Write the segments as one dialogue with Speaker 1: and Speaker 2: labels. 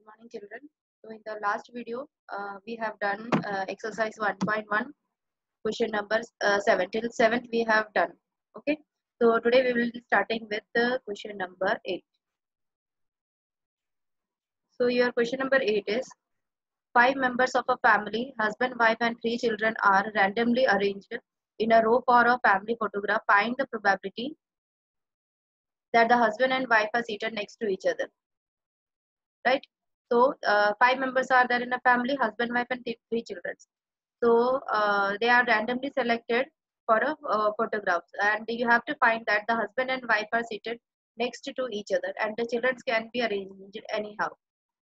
Speaker 1: Good morning, children. So in the last video, we have done exercise 1.1, question number 7. Till 7th we have done. Okay. So today we will be starting with question number 8. So your question number 8 is, 5 members of a family, husband, wife and 3 children are randomly arranged in a row for a family photograph. Find the probability that the husband and wife are seated next to each other. Right? So 5 members are there in a family, husband, wife and 3 children. So they are randomly selected for a photographs, and you have to find that the husband and wife are seated next to each other, and the children can be arranged anyhow.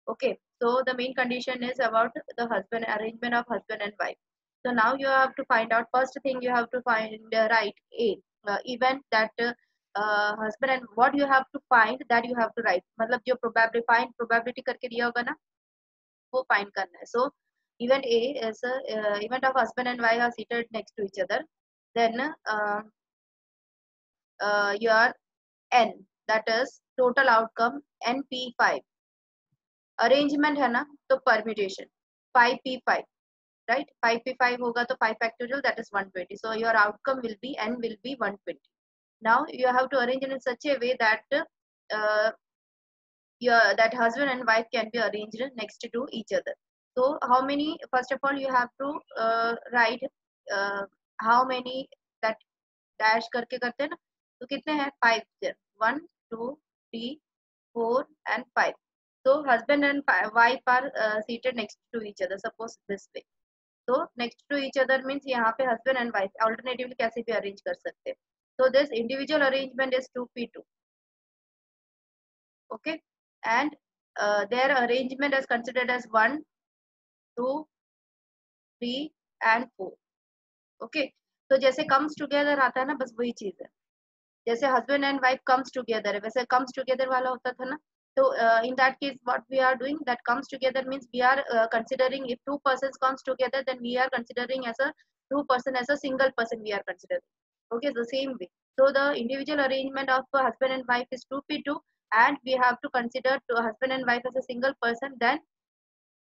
Speaker 1: Okay, so the main condition is about the husband, arrangement of husband and wife. So now you have to find out, first thing you have to find right a event that husband, and what you have to find that you have to write, मतलब जो probability करके दिया होगा ना, वो find करना है. So event A is event of husband and wife are seated next to each other. Then your N, that is total outcome NP5. Arrangement है ना, तो permutation 5P5, right? 5P5 होगा तो 5 factorial, that is 120. So your outcome will be N will be 120. Now you have to arrange it in such a way that that husband and wife can be arranged next to each other. So how many, first of all you have to write how many that dash करके करते हैं ना, तो कितने हैं 5 there, 1 2 3 4 and 5. So husband and wife are seated next to each other, suppose this way. So next to each other means यहाँ पे husband and wife alternatively कैसे भी arrange कर सकते हैं. So this individual arrangement is 2P2. Okay, and their arrangement is considered as 1 2 3 and 4. Okay, तो जैसे comes together आता है ना, बस वही चीज है. जैसे husband and wife comes together है, वैसे comes together वाला होता था ना. So in that case what we are doing, that comes together means we are considering, if 2 persons comes together, then we are considering as a 2 person as a single person we are considering. Okay, the same way. So the individual arrangement of husband and wife is 2P2, and we have to consider to husband and wife as a single person. Then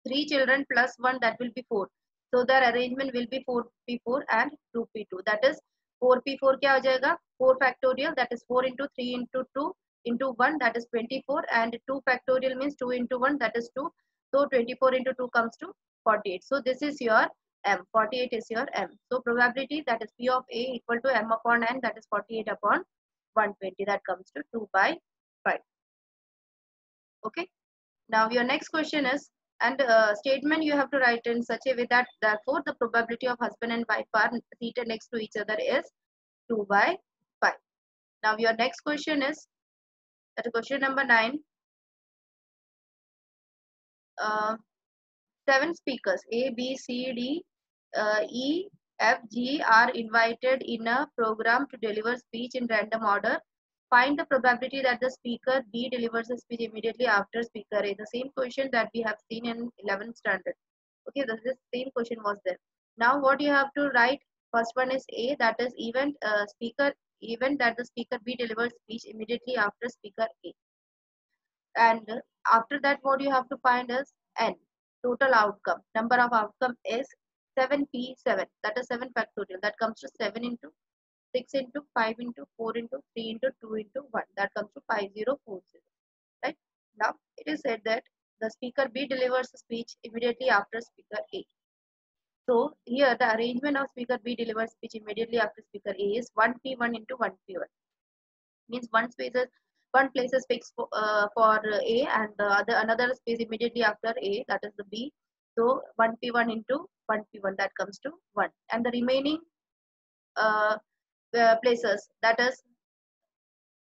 Speaker 1: 3 children plus 1, that will be 4. So their arrangement will be 4P4 and 2P2. That is 4P4 क्या हो जाएगा, 4 factorial, that is 4 into 3 into 2 into 1, that is 24, and 2 factorial means 2 into 1, that is 2. So 24 into 2 comes to 48. So this is your M. 48 is your M. So probability, that is P of A equal to M upon N, that is 48 upon 120, that comes to 2 by 5. Okay. Now your next question is, and statement you have to write in such a way that therefore the probability of husband and wife are seated next to each other is 2 by 5. Now your next question is, that is question number 9. 7 speakers A, B, C, D, E, F, G are invited in a program to deliver speech in random order. Find the probability that the speaker B delivers a speech immediately after speaker A. The same question that we have seen in 11th standard. Okay, the same question was there. Now what you have to write, first one is A, that is event that the speaker B delivers speech immediately after speaker A. And after that what you have to find is N, total outcome. Number of outcome is 7P7, that is 7 factorial, that comes to 7 into 6 into 5 into 4 into 3 into 2 into 1, that comes to 5040. Right? Now it is said that the speaker B delivers a speech immediately after speaker A. So here the arrangement of speaker B delivers speech immediately after speaker A is 1P1 into 1P1. Means one place is fixed for A, and the another space immediately after A, that is the B. So 1P1 into 1P1, that comes to 1, and the remaining places, that is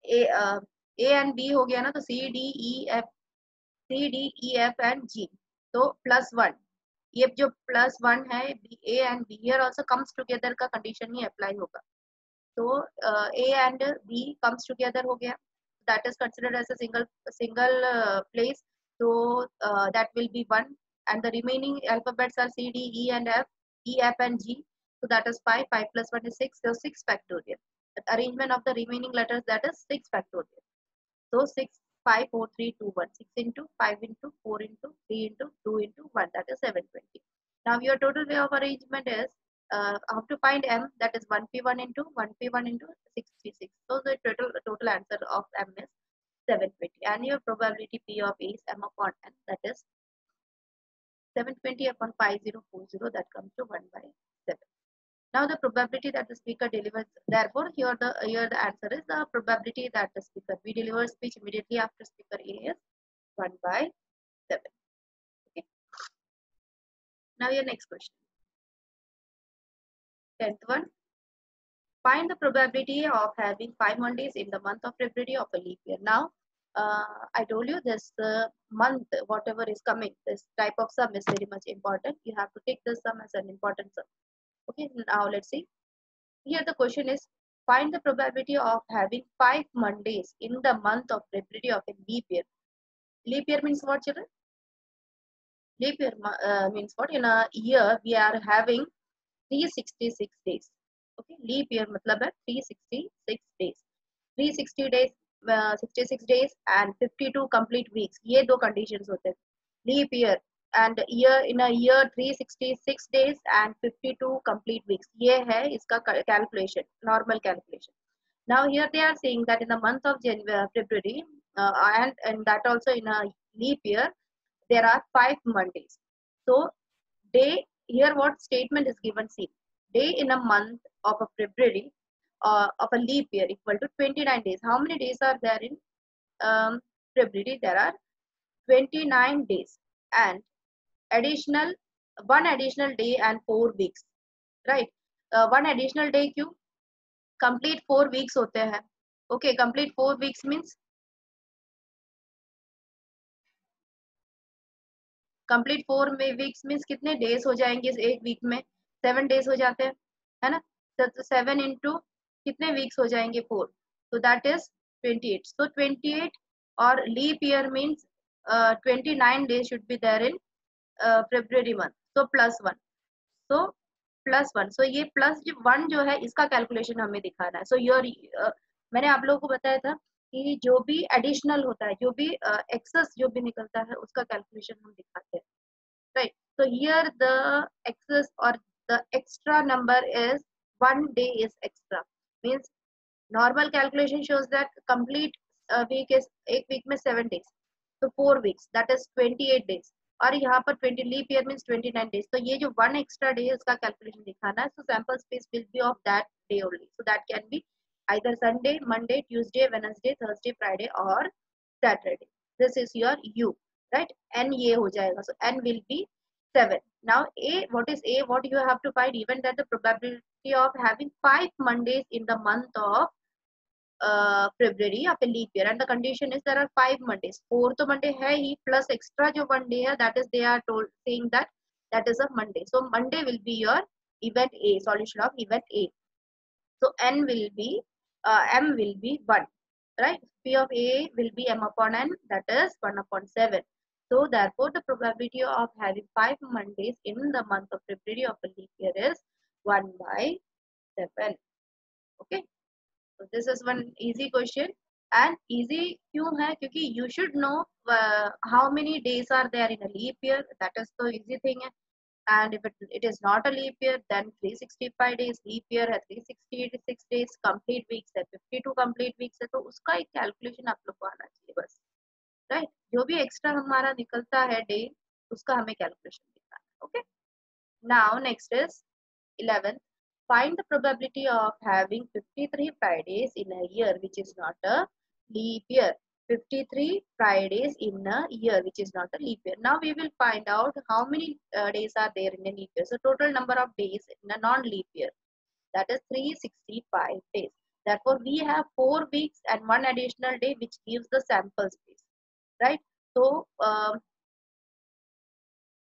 Speaker 1: A and B हो गया ना, तो C D E F and G, तो +1. ये जो +1 है A and B, here also comes together का condition ही apply होगा. So A and B comes together हो गया, that is considered as a single place. So that will be 1, and the remaining alphabets are C, D, E and F, E, F and G. So that is 5. 5 plus 1 is 6. So 6 factorial. The arrangement of the remaining letters, that is 6 factorial. So 6 5, 4, 3, 2, 1. 6 into 5 into 4 into 3 into 2 into 1. That is 720. Now your total way of arrangement is how to find m, that is 1p1 into 1p1 into 66. So the total answer of m is 720. And your probability p of a is m upon n, that is 720 upon 5040, that comes to 1 by 7. Now the probability that the speaker delivers, therefore here the answer is the probability that the speaker B delivers speech immediately after speaker A is 1 by 7. Okay. Now your next question. 10th one. Find the probability of having 5 Mondays in the month of February of a leap year. Now, I told you this month, whatever is coming, this type of sum is very much important. You have to take this sum as an important sum. Okay, now let's see. Here the question is, find the probability of having 5 Mondays in the month of February of a leap year. Leap year means what, children? Leap year means what? In a year, we are having 366 days. Okay, leap year matlab hai 366 days. 360 days, 66 days and 52 complete weeks. ये दो conditions होते हैं. Leap year and year in a year 366 days and 52 complete weeks. ये है इसका calculation, normal calculation. Now here they are saying that in the month of February and that also in a leap year, there are 5 Mondays. So day, here what statement is given, see, day in a month of a February of a leap year equal to 29 days. How many days are there in February? There are 29 days and additional one additional day and 4 weeks, right? One additional day क्यों? Complete 4 weeks होते हैं. Okay, complete 4 weeks means complete 4 weeks means कितने days हो जाएंगे एक week में? 7 days हो जाते हैं, है ना? तो 7 इंटू कितने वीक्स हो जाएंगे? 4. तो दैट इज 28. सो 28 और leap year means 29 days should be there in February month. So +1. So +1. So ये +1 जो है इसका कैलकुलेशन हमें दिखाना है. सो मैंने आप लोगों को बताया था कि जो भी एडिशनल होता है, जो भी एक्सेस जो भी निकलता है उसका कैलकुलेशन हम दिखाते हैं, right? So here the excess or the extra number is 1 day is extra, means normal calculation shows that complete week is एक week में 7 days, so 4 weeks, that is 28 days. और यहाँ पर 20 लीप ईयर मीन्स 29 डेज. तो ये जो 1 extra day है उसका कैलकुलेशन दिखाना है. So sample space will be of that day only. So that can be either Sunday, Monday, Tuesday, Wednesday, Thursday, Friday or Saturday. This is your U, right? N ये हो जाएगा. So N will be 7. Now A, what is A? What you have to find? Even that the probability of having 5 Mondays in the month of February of a leap year, and the condition is there are 5 Mondays. 4th Monday है ही plus extra जो 1 day है, that is they are told saying that that is a Monday. So Monday will be your event A, solution of event A. So N will be M will be 1, right? P of A will be M upon N, that is 1 upon 7. So therefore the probability of having 5 Mondays in the month of February of a leap year is 1 by 7. Okay. So this is one easy question. And easy क्यों है? क्योंकि you should know how many days are there in a leap year. That is the easy thing है. And if it is not a leap year, then 365 days, leap year है 366 days, complete weeks है 52 complete weeks है. तो उसका एक calculation आप लोग को आना चाहिए बस, right? जो भी extra हमारा निकलता है day, उसका हमें calculation दिखाना है. Okay. Now next is 11th. Find the probability of having 53 Fridays in a year which is not a leap year. 53 Fridays in a year which is not a leap year. Now we will find out how many days are there in a leap year. So total number of days in a non-leap year, that is 365 days. Therefore we have 4 weeks and 1 additional day which gives the sample space, right? So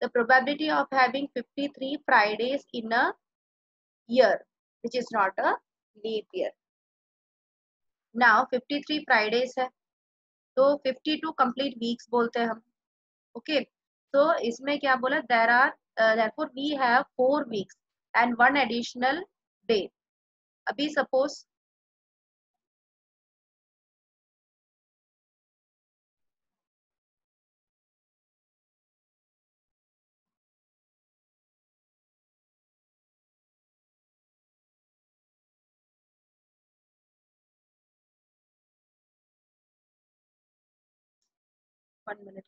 Speaker 1: the probability of having 53 Fridays in a year which is not a leap year. Now 53 Fridays है तो 52 complete weeks बोलते हैं हम. Okay, so इसमें क्या बोला? There are therefore we have 4 weeks and 1 additional day. अभी suppose 1 minute.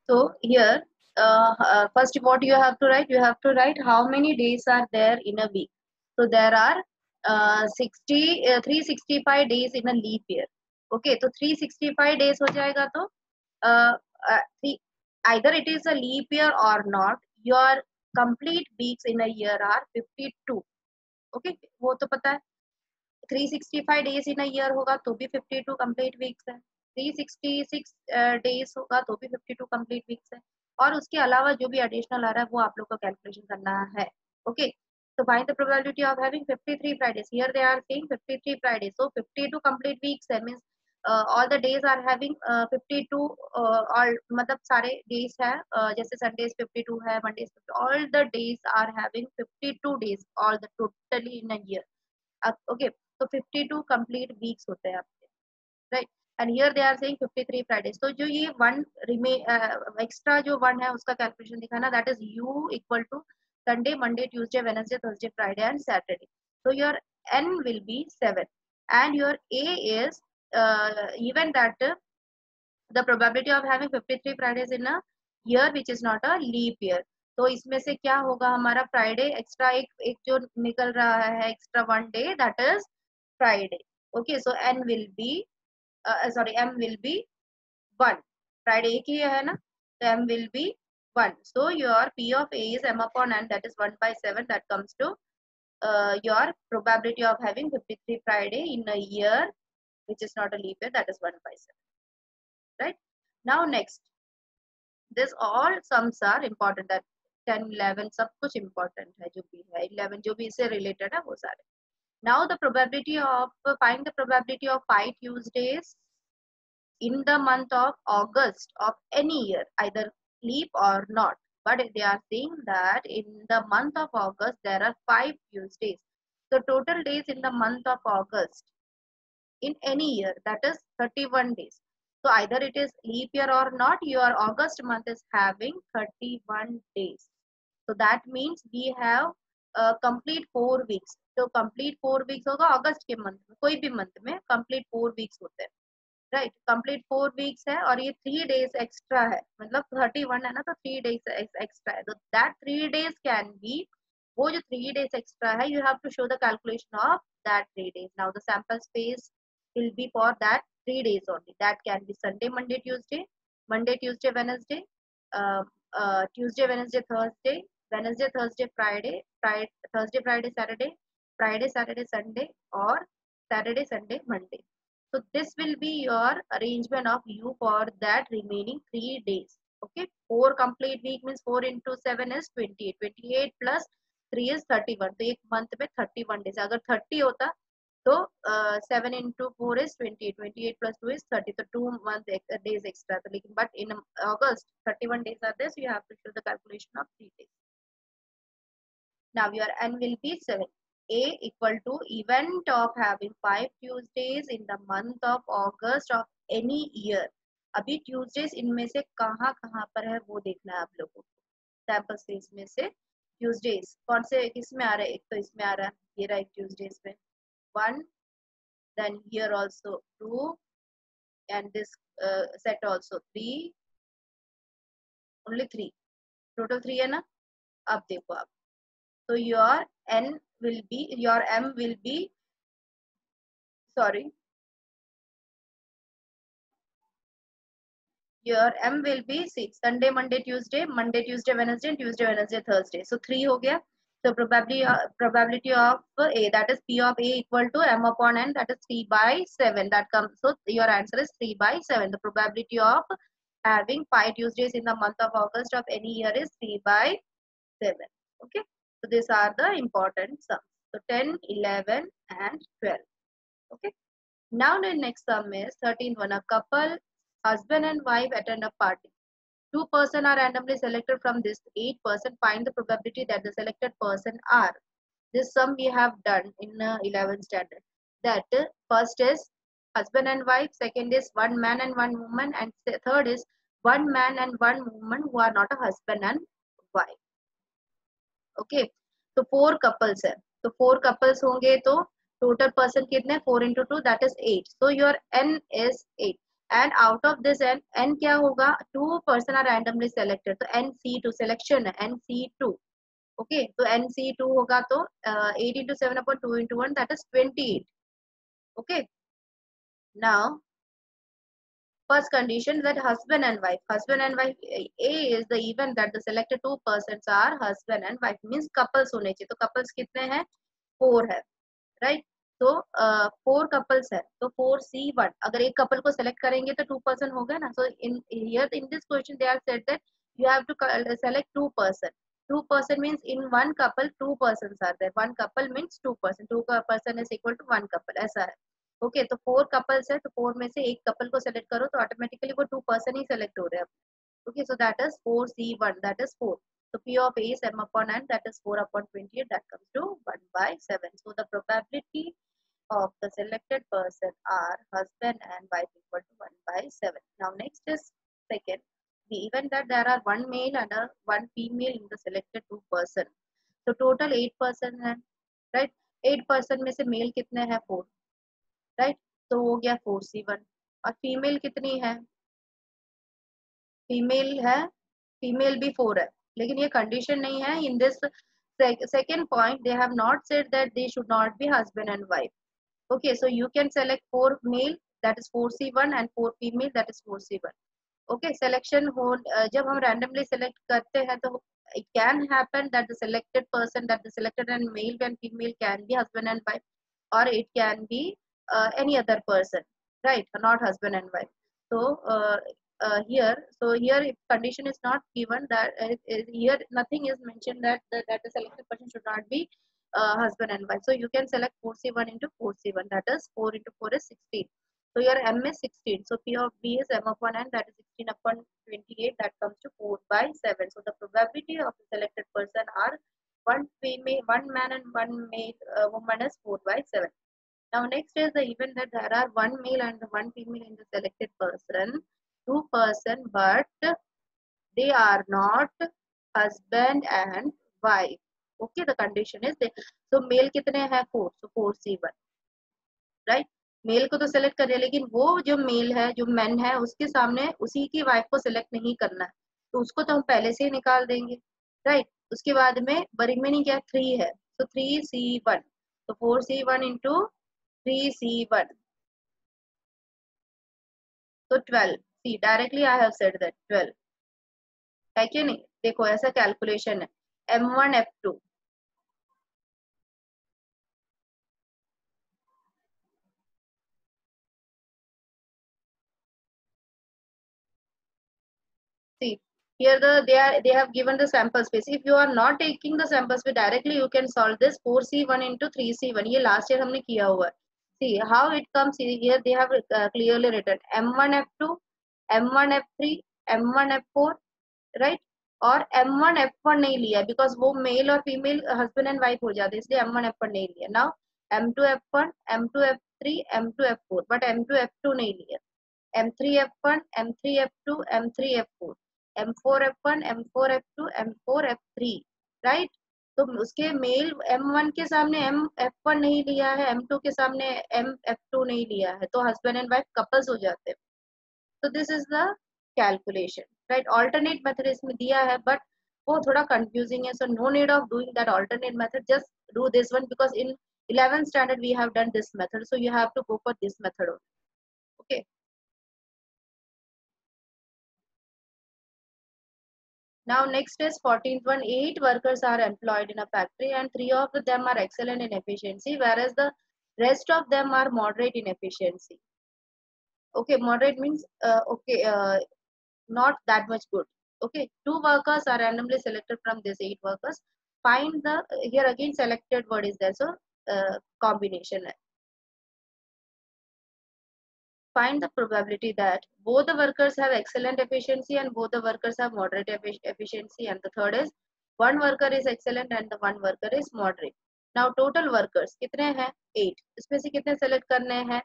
Speaker 1: So here, first what you have to write? You have to write how many days are there in a week. So there are 365 days in a leap year. Okay, so 365 days हो जाएगा तो uh, three, either it is a leap year or not. Your complete weeks in a year are 52. Okay, वो तो पता है. 365 days in a year होगा तो भी 52 कंप्लीट वीक्स है. 366 डेज होगा तो भी 52 कंप्लीट वीक्स है. और उसके अलावा जो भी एडिशनल आ रहा है वो आप लोग को कैलकुलेशन करना है. Okay, so find the probability of having 53 Fridays. Here they are saying 53 Fridays. So 52 complete weeks means all the days are having 52 all मतलब सारे days है जैसे Sundays 52 है, Mondays 50, all the days are having 52 days all the totally in a year. Okay, तो 52 complete weeks होते हैं आपके, right. And here they are saying 53 Fridays. तो जो ये वन एक्स्ट्रा जो वन है उसका कैलकुलेशन दिखाना, that is you equal to Sunday, Monday, Tuesday, Wednesday, Thursday, Friday and Saturday. so your n will be 7 and your a is even that the probability of having 53 Fridays in a year which is not a leap year. तो इसमें से क्या होगा हमारा Friday extra एक जो निकल रहा है extra one day, that is Friday. Okay, so n will be sorry m will be 1. Friday एक ही है ना, तो m will be 1. so your p of a is m upon n, that is 1/7. that comes to your probability of having 53 Friday in a year which is not a leap year, that is 1/7. right. now next, this all sums are important, that 10 11 सब कुछ important है, जो भी है 11 जो भी इससे related है वो सारे. now the probability of find the probability of 5 Tuesdays in the month of August of any year, either leap or not. But they are saying that in the month of August there are 5 Tuesdays. So total days in the month of August in any year, that is 31 days. So either it is leap year or not, your August month is having 31 days. So that means we have complete 4 weeks. तो complete 4 weeks होगा अगस्त के month में, कोई भी month में complete 4 weeks होते हैं, right. Complete 4 weeks है और ये 3 डेज एक्स्ट्रा है, मतलब 31 है ना, तो 3 डेज एक्स्ट्रा है. तो दैट 3 डेज कैन बी, वो जो 3 डेज एक्स्ट्रा है, you have to show the calculation of that 3 days. Now the sample space will be for that 3 days only. That can be Sunday, Monday, Tuesday, Monday, Tuesday, Wednesday, Tuesday, Wednesday, Thursday, Wednesday, Thursday, Friday, Thursday, Friday, Saturday, Friday, Saturday, Sunday, or Saturday, Sunday, Monday. So this will be your arrangement of you for that remaining 3 days. Okay, 4 complete week means 4 into 7 is 28. 28 plus 3 is 31. तो एक month में 31 days. अगर 30 होता तो 7 into 4 is 28. 28 plus 2 is 30. तो 2 month days extra. तो लेकिन but in August 31 days are there, so you have to show the calculation of 3 days. Now your n will be 7. A equal to event of having 5 Tuesdays in the month of August of any year. अभी Tuesdays इनमें से कहाँ कहाँ पर है वो देखना है आप लोगों को. सैंपल स्पेस में से Tuesdays कौन से किस में आ रहा है, एक तो इसमें आ रहा है, ये रहा है Tuesdays में 1, then here also 2, and this set also 3, only 3, total 3 है ना. अब देखो आप, so your n will be, your m will be, sorry, your m will be 6. Sunday, Monday, Tuesday, Monday, Tuesday, Wednesday, Tuesday, Wednesday, Thursday. So 3 हो गया. So probability of a, that is p of a equal to m upon n, that is 3/7. That comes, so your answer is 3/7. The probability of having 5 Tuesdays in the month of August of any year is 3/7. Okay, so these are the important sums. So 10, 11 and 12. Okay, now the next sum is 13th one. A couple, husband and wife, attend a party. 2 persons are randomly selected from this 8 persons. Find the probability that the selected person are. This sum we have done in 11th standard. That first is husband and wife, second is one man and one woman, and third is one man and one woman who are not a husband and wife. Okay, तो 4 couples है, तो 4 couples होंगे तो total person कितने 4 into 2 that is 8. So your n is 8 and out of this n क्या होगा 2 person are randomly selected तो nc2 selection है nc2. Okay तो nc2 होगा तो 8 into 7 upon 2 into 1 that is 28. Okay now first condition that husband and wife A is the event that the selected two persons are husband and wife means couples होने चाहिए तो couples कितने हैं 4 है right तो 4 couples है तो 4C1 अगर एक कपल को सेलेक्ट करेंगे तो 2 पर्सन हो गए ना so in here in this question they are said that you have to select 2 person means in one couple 2 persons are there one couple means 2 person 2 का person is equal to one couple ऐसा है okay तो 4 couples है तो 4 में से एक couple को सेलेक्ट करो तो ऑटोमेटिकली वो 2 पर्सन ही सेलेक्ट हो रहे हैं okay so that is 4C1 that is 4 so P of A is m upon n that is 4 upon 28 that comes to 1 by 7 so the probability of the selected person are husband and wife equal to 1 by 7 now next is second the event that there are one male and one female in the selected two person so total 8 person है right 8 person में से male कितने हैं 4 right तो हो गया 4C1 और female कितनी है फीमेल है फीमेल भी 4 है लेकिन ये कंडीशन नहीं है in this second point they have not said that they should not be husband and wife okay so you can select 4 male that is 4C1 and 4 female that is 4C1 okay selection हो जब हम randomly select करते हैं तो it can happen that the selected person that the selected and male and female can be husband and wife or it can be any other person right not husband and wife so here so here if condition is not given that here nothing is mentioned that that the selected person should not be husband and wife so you can select 4C1 into 4C1 that is 4 into 4 is 16 so your m is 16 so P of B is m upon n that is 16 upon 28 that comes to 4 by 7 so the probability of the selected person are one female one man and one male woman is 4 by 7 now next is the event that there are one male and one female in the selected person two person but they are not husband and wife okay the condition is there so male कितने हैं 4 so 4C1 right mail को तो select कर रहे हैं लेकिन वो जो मेल है जो मैन है उसके सामने उसी की वाइफ को सेलेक्ट नहीं करना है तो उसको तो हम पहले से ही निकाल देंगे राइट उसके बाद में रिमेनिंग क्या 3 है तो 3C1 तो 4C1 into 3C1 तो 12 C directly I have said that 12 है कि नहीं देखो ऐसा कैलकुलेशन है M1 F2 see here they have given the sample space if you are not taking the sample space directly you can solve this 4C1 into 3C1 ये last year हमने किया हुआ है see how it comes here they have clearly written M1 F2 M1 F3 M1 F4 right और M1 F1 नहीं लिया because वो mail और फीमेल हस्बैंड एंड वाइफ हो जाते इसलिए M1 F1 नहीं लिया now M2 F1 M2 F3 M2 F4 but M2 F2 नहीं लिया M3 F1 M3 F2 M3 F4 M4 F1 M4 F2 M4 F3 right तो उसके मेल M1 के सामने M F1 नहीं लिया है M2 के सामने M F2 नहीं लिया है तो हस्बैंड एंड वाइफ कपल्स हो जाते हैं so this is the calculation right alternate method इसमें दिया है but वो थोड़ा confusing है so no need of doing that alternate method just do this one because in 11th standard we have done this method so you have to go for this method only okay now next is 14th one 8 workers are employed in a factory and 3 of them are excellent in efficiency whereas the rest of them are moderate in efficiency okay moderate means not that much good okay 2 workers are randomly selected from these 8 workers find the here again selected word is there so combination hai. Find the probability that both the workers have excellent efficiency and both the workers have moderate efficiency and the third is one worker is excellent and the one worker is moderate now total workers कितने हैं 8 इसमें से कितने select करने हैं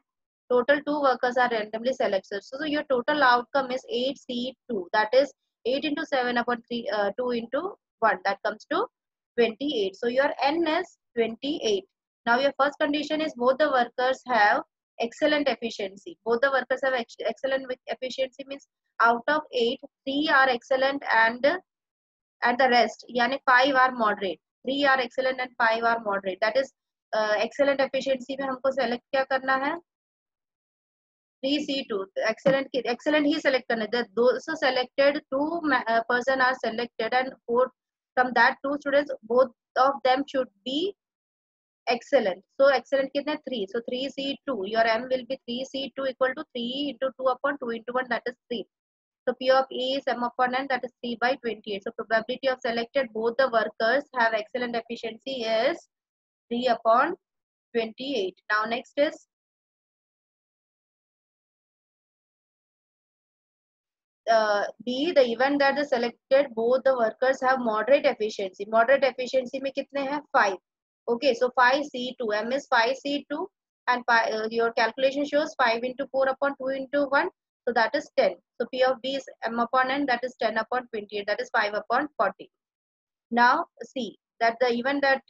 Speaker 1: total 2 workers are randomly selected so your total outcome is 8C2 that is 8 into 7 upon 3 2 into 1 that comes to 28 so your n is 28 Now your first condition is both the workers have excellent efficiency. Both the workers have excellent efficiency means out of 8, 3 are excellent and the rest यानी 5 are moderate. 3 are excellent and 5 are moderate. That is excellent efficiency में हमको select क्या करना है? 3C2 excellent ही select करना है. Those selected, 2 person are selected and from that 2 students both of them should be excellent. So excellent कितने 3. So 3C2 your M will be 3C2 equal to 3 into 2 upon 2 into 1, that is 3. So P of A is M upon N, that is 3 by 28. So probability of selected both the workers have excellent efficiency is 3 upon 28. Now next is B, the event that the selected both the workers have moderate efficiency. Moderate efficiency में कितने हैं? 5. Okay, so 5C2. M is 5C2 and your calculation shows 5 into 4 upon 2 into 1. So that is 10. So P of B is M upon N, that is 10 upon 28. That is 5 upon 40. Now C, that the event that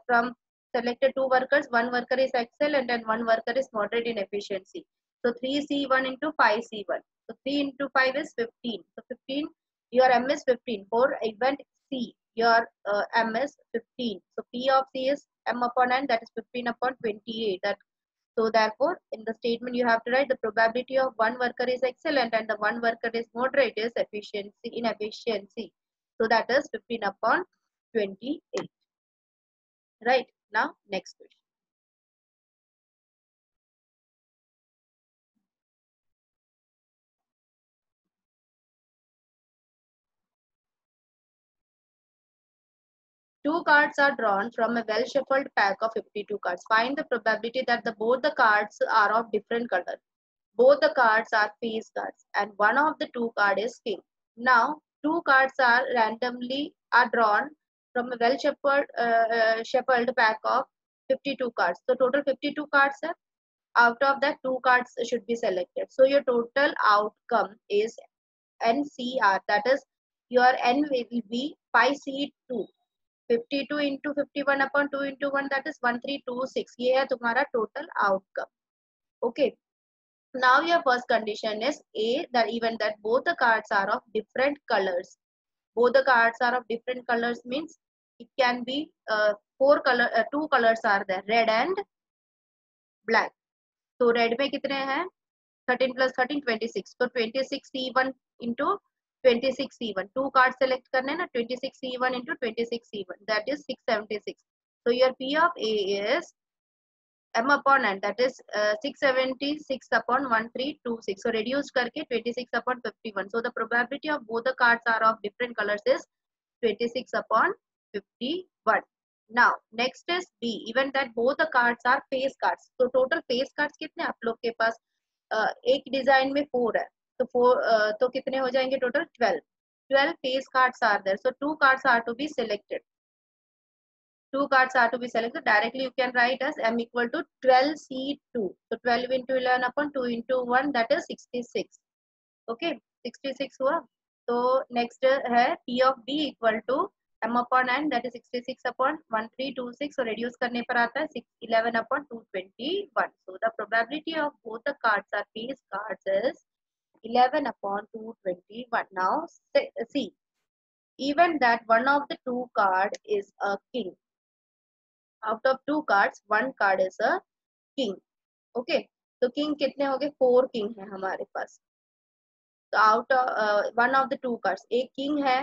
Speaker 1: from selected 2 workers, 1 worker is excellent and 1 worker is moderate in efficiency. So 3C1 into 5C1. So 3 into 5 is 15. So 15, your M is 15. For event C, your M is 15. So P of C is M upon N, that is 15 upon 28. So therefore, in the statement you have to write the probability of 1 worker is excellent and the 1 worker is moderate is efficiency. So that is 15 upon 28. Right. Now next question. Two cards are drawn from a well-shuffled pack of 52 cards. Find the probability that both the cards are of different color. Both the cards are face cards and one of the two cards is king. Now, two cards are randomly drawn from a shuffled pack of 52 cards. So total 52 cards are. Out of that, two cards should be selected. So your total outcome is NCR. That is, your N will be 5C2. 52 into 51 upon 2 into 1, that is 1326. ये है तुम्हारा total outcome. Okay. Now your first condition is A, that even that both the cards are of different colors. Both the cards are of different colors means it can be two colors are there, red and black. So red में कितने हैं? 13 plus 13 26. So 26C1 into 26C1. Two cards select करने ना 26C1 into 26C1. That is 676. So your P of A is M upon N, that is 676 upon 1326. So reduced करके 26 upon 51. So the probability of both the cards are of different colors is 26 upon 51. Now next is B, even that both the cards are face cards. So total face cards कितने आप लोग के पास? एक design में 4 है तो 4 तो कितने हो जाएंगे total? 12 face cards are there. So two cards are to be selected. Two cards are to be selected. Directly you can write as M equal to 12C2. So 12 into 11 upon 2 into 1, that is 66. Okay, 66 हुआ. So next है P of B equal to M upon N, that is 66 upon 1326. So reduce करने पर आता है 11 upon 221. So the probability of both the cards are face cards is 11 upon 221. Now see, even that one of the two card is a king. Out of two cards, one card is a king. Okay, तो king कितने हो गए? 4 king है हमारे पास. तो out one of the two cards एक king है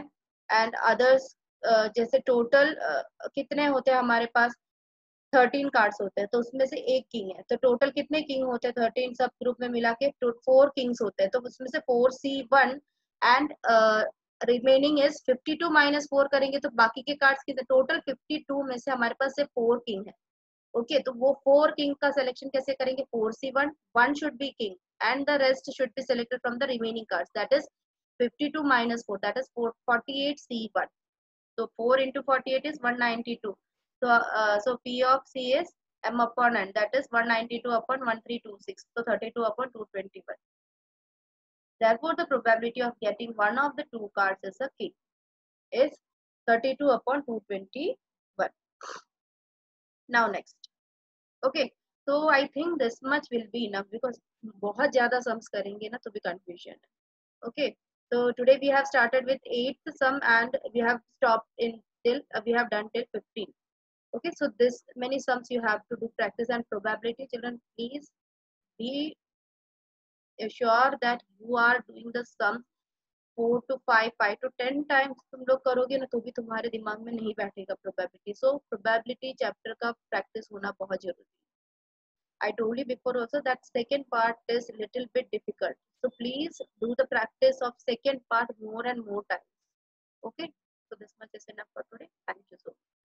Speaker 1: and others जैसे टोटल कितने होते हैं हमारे पास? 13 कार्ड्स होते हैं तो उसमें से एक किंग है. तो टोटल कितने किंग होते हैं? 13 सब ग्रुप में मिला के 4 किंग्स होते हैं. तो उसमें से 4C1 and remaining is 52 minus 4 करेंगे तो बाकी के कार्ड्स कितने? टोटल 52 में से हमारे पास सिर्फ 4 किंग है. ओके तो वो 4 किंग का सिलेक्शन कैसे करेंगे? 4C1, 1 should be king and the rest should be selected from the remaining cards. That is 52 minus 4, that is 48C1. So 4 into 48 is 192. So P of C is M upon N, that is 192 upon 1326. So 32 upon 221. Therefore, the probability of getting one of the two cards as a king is 32 upon 221. Now next. Okay, तो I think this much will be enough, because बहुत ज्यादा sums करेंगे ना तो भी confusion है। Okay, so today we have started with eighth sum and we have stopped in till we have done till 15. Okay, so this many sums you have to do practice and probability. Children, please be sure that you are doing the sum 4 to 5, 5 to 10 times तुम लोग करोगे ना तो भी तुम्हारे दिमाग में नहीं बैठेगा प्रोबेबिलिटी। सो प्रोबेबिलिटी चैप्टर का प्रैक्टिस होना बहुत जरूरी है। I told you before also that second part is little bit difficult. So please do the practice of second part more and more times. Okay. So this much is enough for today. Thank you so much.